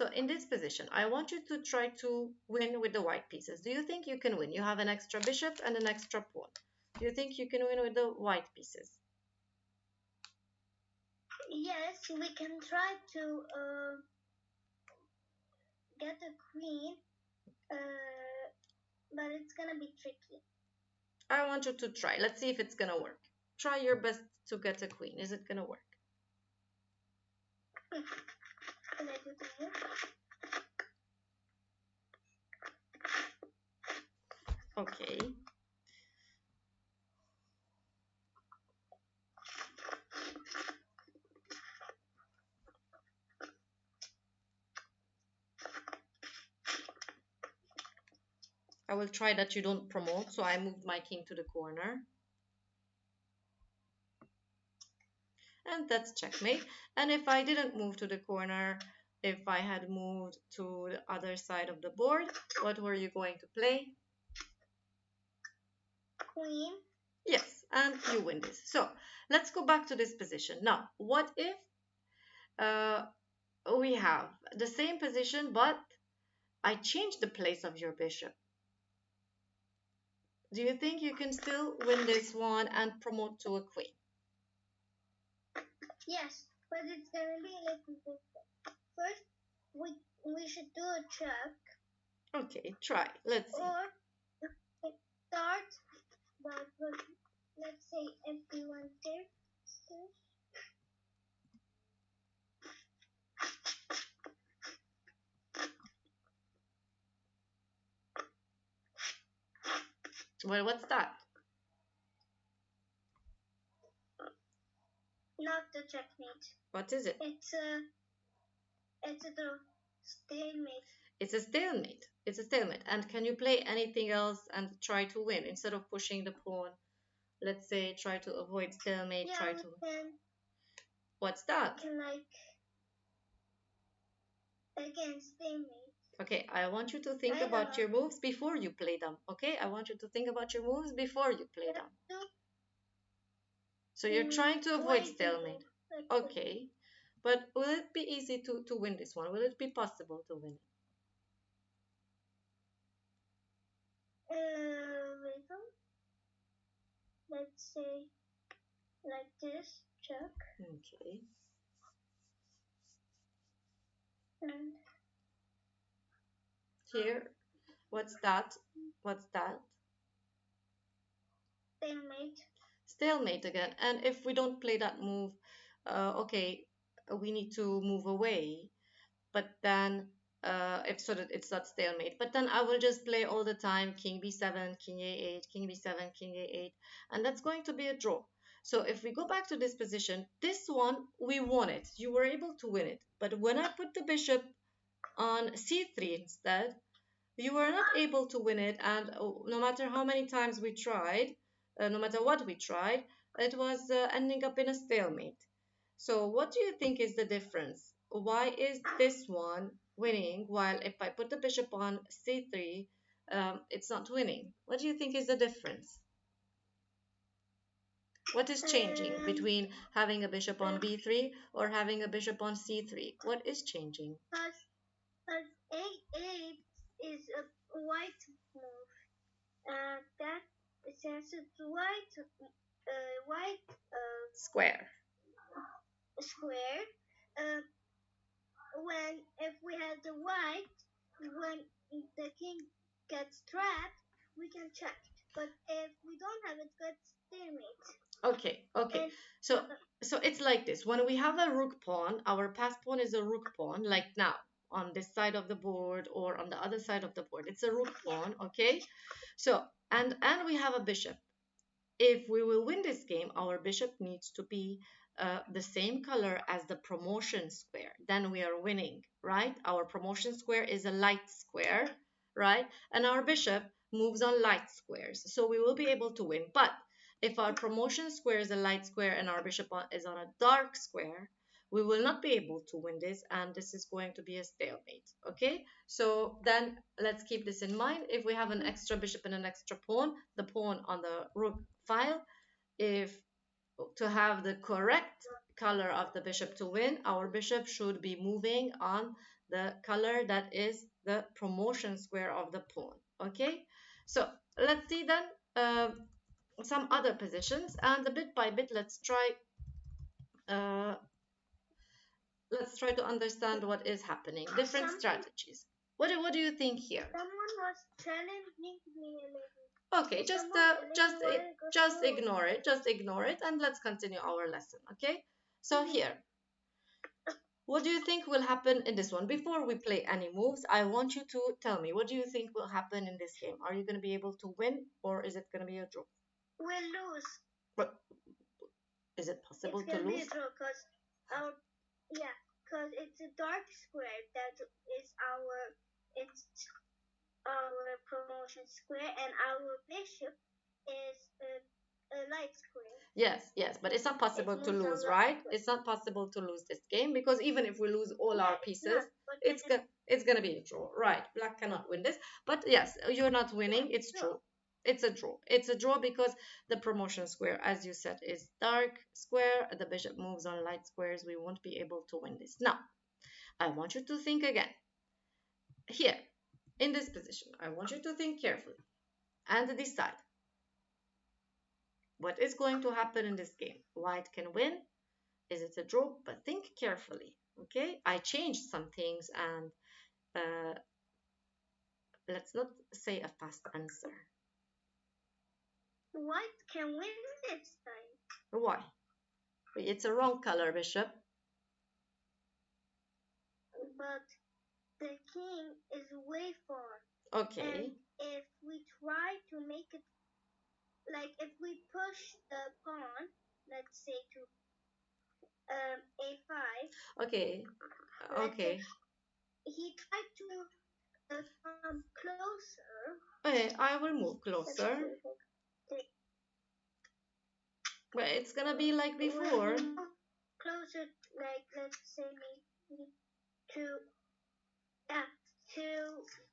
So in this position, I want you to try to win with the white pieces. Do you think you can win? You have an extra bishop and an extra pawn. Do you think you can win with the white pieces? Yes, we can try to get a queen, but it's gonna be tricky. I want you to try. Let's see if it's gonna work. Try your best to get a queen. Is it gonna work? Can I do that? Okay. I will try that you don't promote, so I moved my king to the corner. And that's checkmate. And if I didn't move to the corner, if I had moved to the other side of the board, what were you going to play? Queen. Yes, and you win this. So let's go back to this position. Now, what if we have the same position, but I changed the place of your bishop? Do you think you can still win this one and promote to a queen? Yes, but it's gonna be a little bit. First, we should do a check. Okay, try. Let's see. Or start, but let's say everyone there. Well, what's that? Not the checkmate. What is it? It's the stalemate. It's a stalemate. It's a stalemate. And can you play anything else and try to win instead of pushing the pawn? Let's say try to avoid stalemate. Yeah, try to. What's that? Can again stalemate. Okay, I want you to think about your moves before you play them. Okay, I want you to think about your moves before you play them. So you're trying to avoid stalemate. Okay, but will it be easy to win this one? Will it be possible to win it? Let's say like this, check. Okay. And here, what's that? What's that? Stalemate. Stalemate again. And if we don't play that move, okay, we need to move away. But then, if so that it's not stalemate. But then I will just play all the time king b7, king a8, king b7, king a8, and that's going to be a draw. So if we go back to this position, this one we won it. You were able to win it. But when I put the bishop on c3 instead, you were not able to win it, and no matter how many times we tried, no matter what we tried, it was ending up in a stalemate. So what do you think is the difference? Why is this one winning while if I put the bishop on c3, it's not winning? What do you think is the difference? What is changing between having a bishop on b3 or having a bishop on c3? What is changing? Because a8 is a white move. That since it's white Square. Square. When if we have the white, when the king gets trapped, we can check. But if we don't have it, it's stalemate. Okay, okay. So it's like this. When we have a rook pawn, our pass pawn is a rook pawn, like now on this side of the board or on the other side of the board. It's a rook pawn, okay? So and we have a bishop. If we will win this game, our bishop needs to be the same color as the promotion square. Then we are winning, right? Our promotion square is a light square, right? And our bishop moves on light squares. So we will be able to win. But if our promotion square is a light square and our bishop is on a dark square, we will not be able to win this, and this is going to be a stalemate. Okay, so then let's keep this in mind. If we have an extra bishop and an extra pawn, the pawn on the rook file, if to have the correct color of the bishop to win, our bishop should be moving on the color that is the promotion square of the pawn. Okay, so let's see then some other positions, and bit by bit uh, let's try to understand what is happening. Different strategies. What do you think here? Someone was challenging me a little. Okay, just ignore it. Just ignore it, and let's continue our lesson. Okay. So here, what do you think will happen in this one? Before we play any moves, I want you to tell me what do you think will happen in this game? Are you going to be able to win, or is it going to be a draw? We'll lose. But is it possible It's to gonna be lose? a draw because our because it's a dark square that is our promotion square, and our bishop is a light square. Yes, yes, but it's not possible to lose, right? It's not possible to lose this game because even if we lose all our pieces, it's gonna be a draw, right? Black cannot win this, but yes, you're not winning. It's true. It's a draw. It's a draw because the promotion square, as you said, is dark square. The bishop moves on light squares. We won't be able to win this. Now, I want you to think again. Here, in this position, I want you to think carefully and decide what is going to happen in this game. White can win. Is it a draw? But think carefully. Okay, I changed some things, and uh, let's not say a fast answer. White can win this time. Why? It's a wrong color, bishop. But the king is way far. Okay. And if we try to make it, like if we push the pawn, let's say to a5. Okay. Okay. He tried to come closer. Okay, I will move closer. But it's gonna be like before. Closer, like let's say maybe to to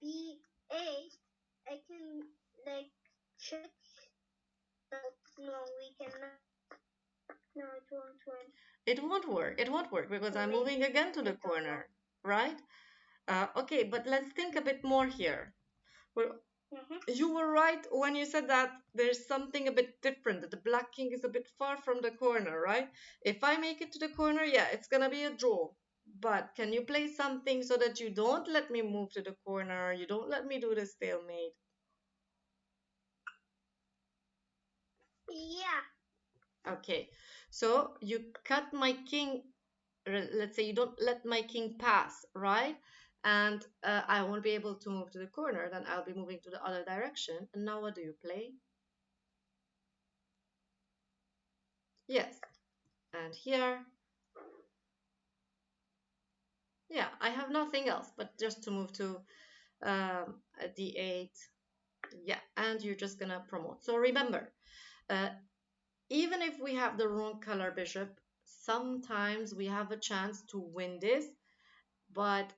b8. I can like check. No, we cannot. No, it won't work. It won't work. It won't work because I'm moving again to the corner, right? Okay, but let's think a bit more here. Well, you were right when you said that there's something a bit different, that the black king is a bit far from the corner, right? If I make it to the corner, yeah, it's gonna be a draw. But can you play something so that you don't let me move to the corner, you don't let me do the stalemate? Yeah. Okay, so you cut my king, let's say you don't let my king pass, right? And I won't be able to move to the corner, then I'll be moving to the other direction. And now what do you play? Yes, and here, yeah, I have nothing else but just to move to a d8. Yeah, and you're just gonna promote. So remember, uh, even if we have the wrong color bishop, sometimes we have a chance to win this. But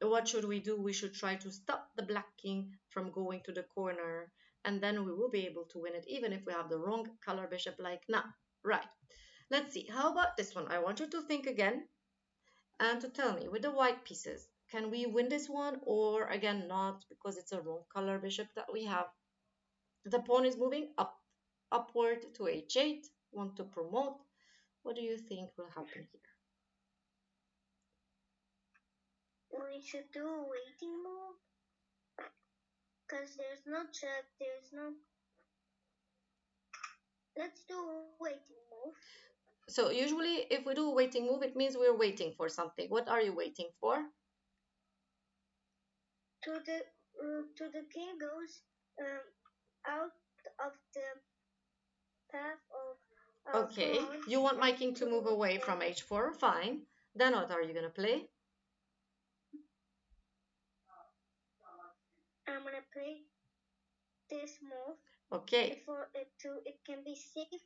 what should we do? We should try to stop the black king from going to the corner, and then we will be able to win it, even if we have the wrong color bishop like now. Right. Let's see. How about this one? I want you to think again and to tell me with the white pieces, can we win this one or again not because it's a wrong color bishop that we have? The pawn is moving upward to h8, want to promote. What do you think will happen here? We should do a waiting move because there's no check, there's no. Let's do a waiting move. So usually if we do a waiting move, it means we're waiting for something. What are you waiting for? To the king goes out of the path of our Okay, pawn. you want my king to move away from h4, fine. Then what are you gonna play? I'm gonna play this move. Okay. It can be safe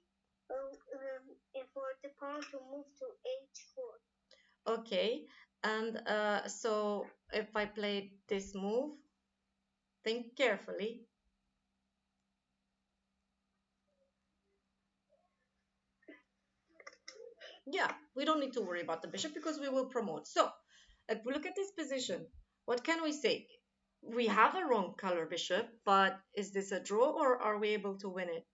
for the pawn to move to h4. Okay, and so if I play this move, think carefully. Yeah, We don't need to worry about the bishop because we will promote. So if we look at this position, what can we say? We have a wrong color bishop, but is this a draw or are we able to win it?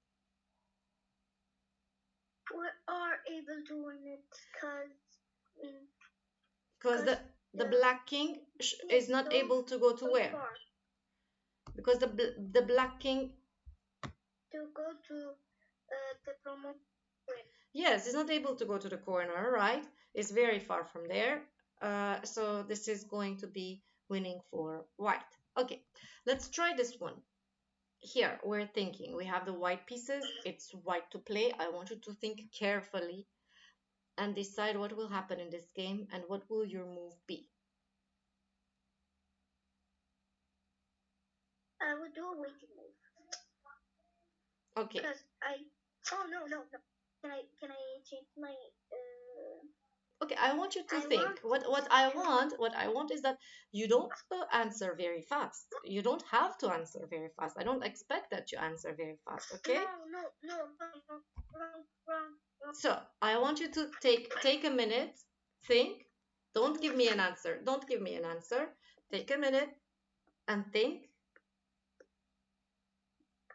We are able to win it Because because the the black king yes, is not so able to go to so where? far Because the black king, to go to the promote win. yes, is not able to go to the corner, right? It's very far from there. So this is going to be winning for white. Okay, let's try this one. Here, we're thinking. We have the white pieces. It's white to play. I want you to think carefully and decide what will happen in this game and what will your move be. I will do a waiting move Okay, because I. Oh no. Can I change my? okay, I want you to I think. want What I want is that you don't answer very fast. You don't have to answer very fast. I don't expect that you answer very fast, okay? no, wrong. So I want you to take a minute, think. Don't give me an answer. Don't give me an answer. Take a minute and think.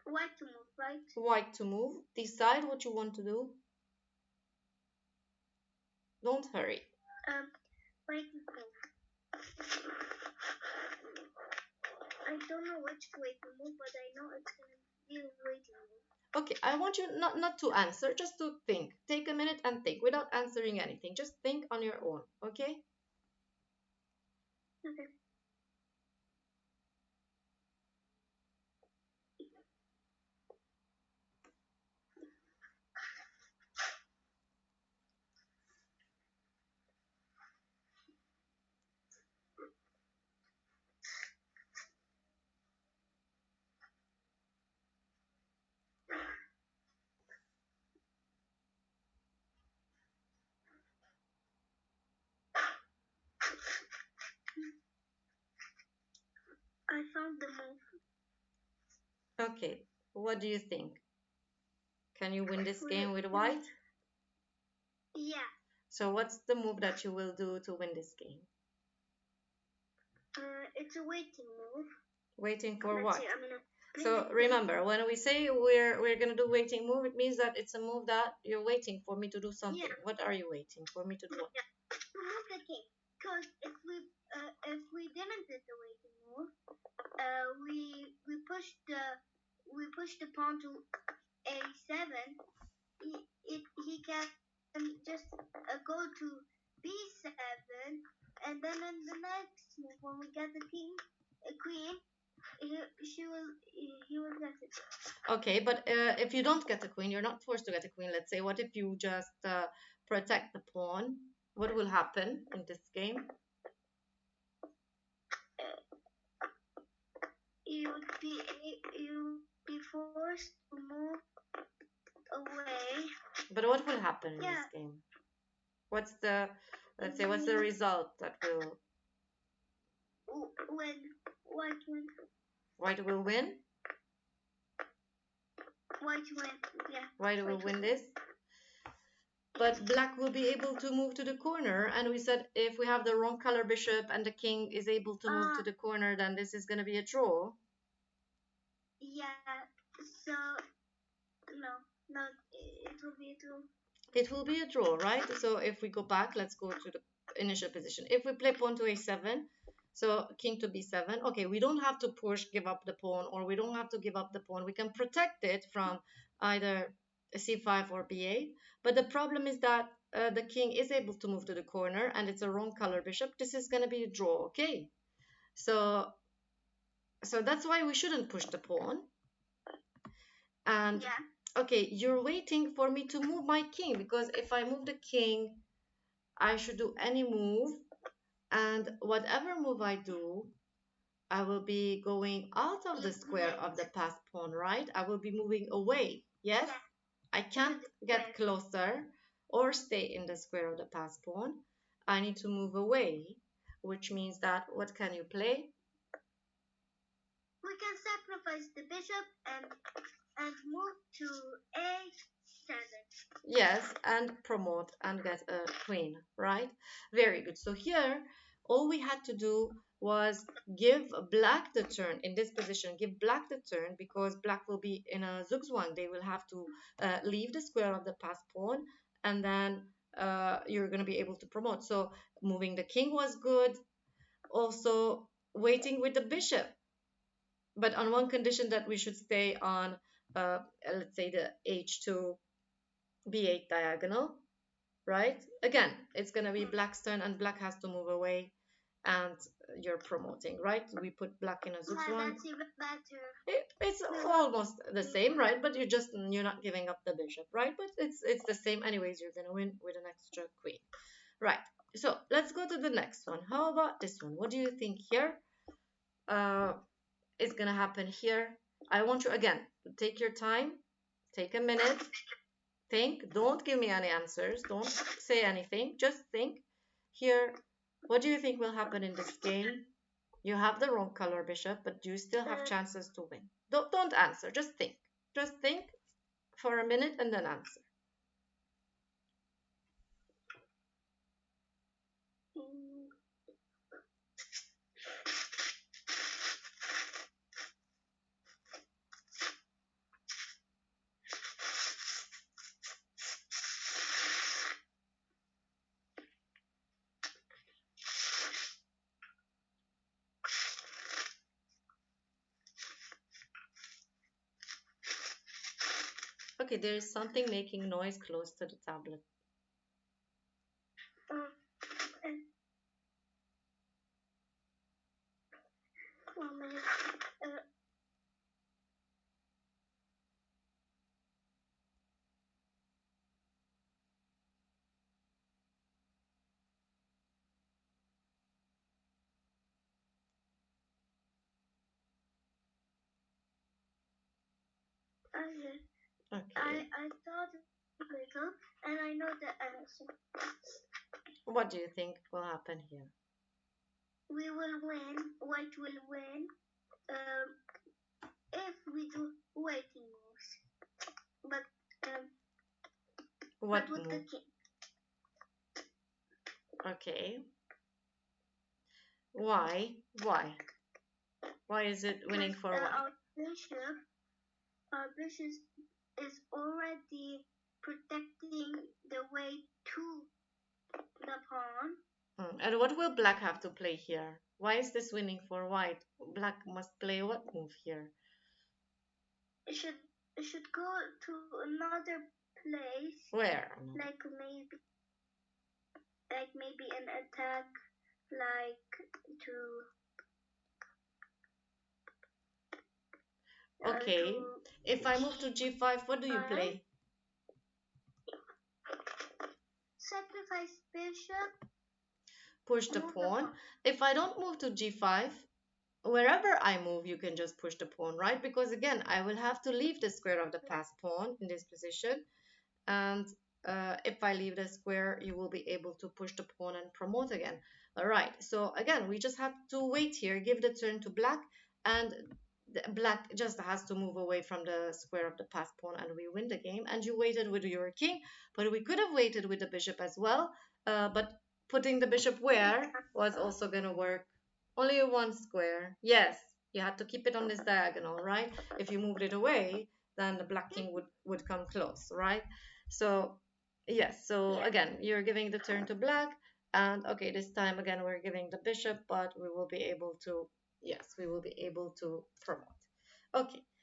White to move, right? White to move. Decide what you want to do. Don't hurry. White to move. I don't know which way to move, but I know it's gonna be a waiting move. Okay, I want you not to answer, just to think. Take a minute and think without answering anything. Just think on your own, okay? Okay. I found the move. Okay, what do you think? Can you win this We, game with we, white? yeah. So what's the move that you will do to win this game? It's a waiting move. Waiting for Let's what? see. I'm gonna. So remember, when we say we're gonna do waiting move, it means that it's a move that you're waiting for me to do something. Yeah. What are you waiting for me to do? What? Yeah. To move the king. Because if we didn't do the waiting move, we push the pawn to a7. He can just go to b7, and then in the next move when we get the king, a queen, he, she will he will get it. Okay, but if you don't get a queen, you're not forced to get a queen. Let's say, what if you just protect the pawn? What will happen in this game? You would be forced to move away. But what will happen in Yeah. this game? What's the, let's say, what's the result that will When white win. white will win? White win. Yeah. White will win this. But black will be able to move to the corner, and we said if we have the wrong color bishop and the king is able to move to the corner, then this is going to be a draw. Yeah. So no, it will be a draw. It will be a draw, right? So if we go back, let's go to the initial position. If we play pawn to a7, so king to b7, okay, we don't have to push, give up the pawn, or we don't have to give up the pawn. We can protect it from either c5 or b8. But the problem is that the king is able to move to the corner, and it's a wrong color bishop. This is going to be a draw, okay? So that's why we shouldn't push the pawn. And Yeah. okay, you're waiting for me to move my king, because if I move the king, I should do any move, and whatever move I do, I will be going out of the square of the passed pawn, right? I will be moving away, yes? Yeah. I can't get closer or stay in the square of the passed pawn. I need to move away, which means that what can you play? We can sacrifice the bishop and move to a7. B7. Yes, and promote and get a queen, right? Very good. So here, all we had to do was give black the turn in this position. Give black the turn because black will be in a zugzwang. They will have to leave the square of the pass pawn, and then you're going to be able to promote. So moving the king was good. Also, waiting with the bishop, but on one condition that we should stay on, let's say the h2 b8 diagonal, right? Again, it's going to be black's turn and black has to move away and you're promoting, right? We put black in a zugzwang. That's even better. It's almost the same, right? But you're not giving up the bishop, right? But it's the same anyways. You're going to win with an extra queen, right? So let's go to the next one. How about this one? What do you think here uh, is going to happen here? I want you again to take your time, take a minute, think. Don't give me any answers. Don't say anything. Just think. Here, what do you think will happen in this game? You have the wrong color, Bishop, but you still have chances to win. Don't answer. Just think. Just think for a minute and then answer. Mm, Okay, there is something making noise close to the tablet. uh, and 1 minute. Uh, okay. Okay. I thought a little, and I know the answer. What do you think will happen here? We will win. White will win. If we do waiting moves, but um, What with the move? king, Okay. Why? Why? Why is it winning because for white? our bishop is already protecting the way to the pawn. And what will black have to play here? Why is this winning for white? Black must play what move here? It should it should go to another place, Where? like maybe an attack, like to Okay. If I move to g5, g5, what do you play? sacrifice bishop, Push the move the pawn. pawn. If I don't move to g5, wherever I move, you can just push the pawn, right? Because again, I will have to leave the square of the passed pawn in this position. And if I leave the square, you will be able to push the pawn and promote again. All right, so again, we just have to wait here, give the turn to black, and black just has to move away from the square of the passed pawn, and we win the game. And you waited with your king, but we could have waited with the bishop as well. But putting the bishop where was also going to work. Only one square. Yes, you had to keep it on this diagonal, right? If you moved it away, then the black king would come close, right? So yes, so Yeah. again, you're giving the turn to black, and okay, this time again we're giving the bishop, but we will be able to, yes, we will be able to promote. Okay,